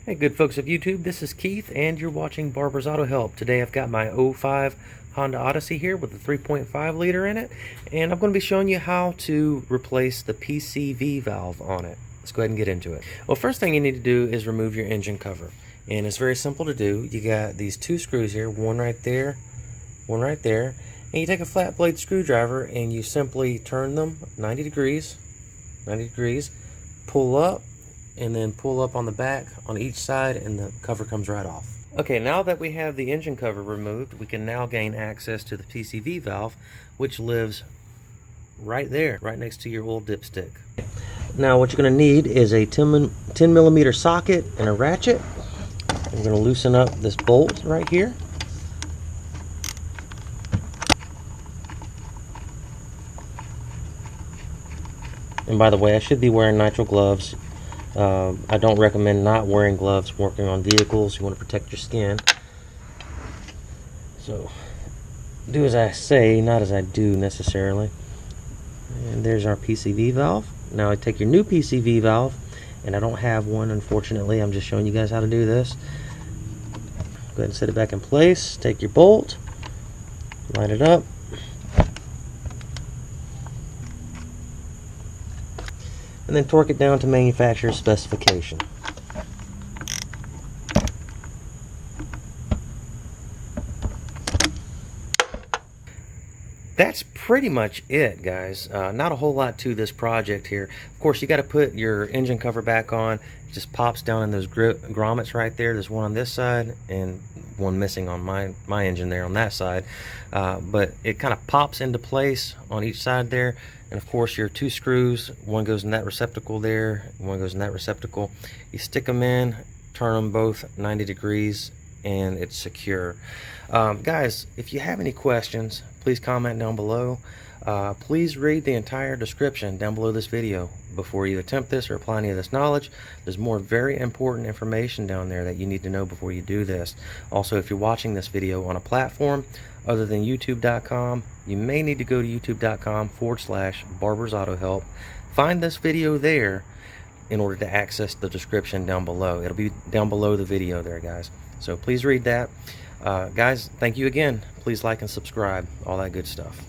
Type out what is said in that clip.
Hey good folks of YouTube, this is Keith and you're watching Barber's Auto Help. Today I've got my '05 Honda Odyssey here with a 3.5 liter in it, and I'm going to be showing you how to replace the PCV valve on it. Let's go ahead and get into it. Well, first thing you need to do is remove your engine cover, and it's very simple to do. You got these two screws here, one right there, and you take a flat blade screwdriver and you simply turn them 90 degrees, pull up, and then pull up on the back on each side, and the cover comes right off. Okay, now that we have the engine cover removed, we can now gain access to the PCV valve, which lives right there, right next to your old dipstick. Now what you're going to need is a 10 millimeter socket and a ratchet. I'm going to loosen up this bolt right here. And by the way, I should be wearing nitrile gloves. I don't recommend not wearing gloves working on vehicles. You want to protect your skin. So do as I say, not as I do necessarily. And there's our PCV valve. Now I take your new PCV valve, and I don't have one unfortunately. I'm just showing you guys how to do this. Go ahead and set it back in place. Take your bolt, line it up, and then torque it down to manufacturer's specification. That's pretty much it, guys. Not a whole lot to this project here. Of course, you got to put your engine cover back on. It just pops down in those grommets right there. There's one on this side and one missing on my engine there on that side. But it kind of pops into place on each side there. And of course, your two screws, one goes in that receptacle there, one goes in that receptacle. You stick them in, turn them both 90 degrees, and it's secure. Guys, if you have any questions, please comment down below. Please read the entire description down below this video before you attempt this or apply any of this knowledge. There's more very important information down there that you need to know before you do this. Also, if you're watching this video on a platform other than youtube.com, you may need to go to youtube.com/Barber's Auto Help. Find this video there in order to access the description down below. It'll be down below the video there, guys. So please read that. Guys, thank you again. Please like and subscribe, all that good stuff.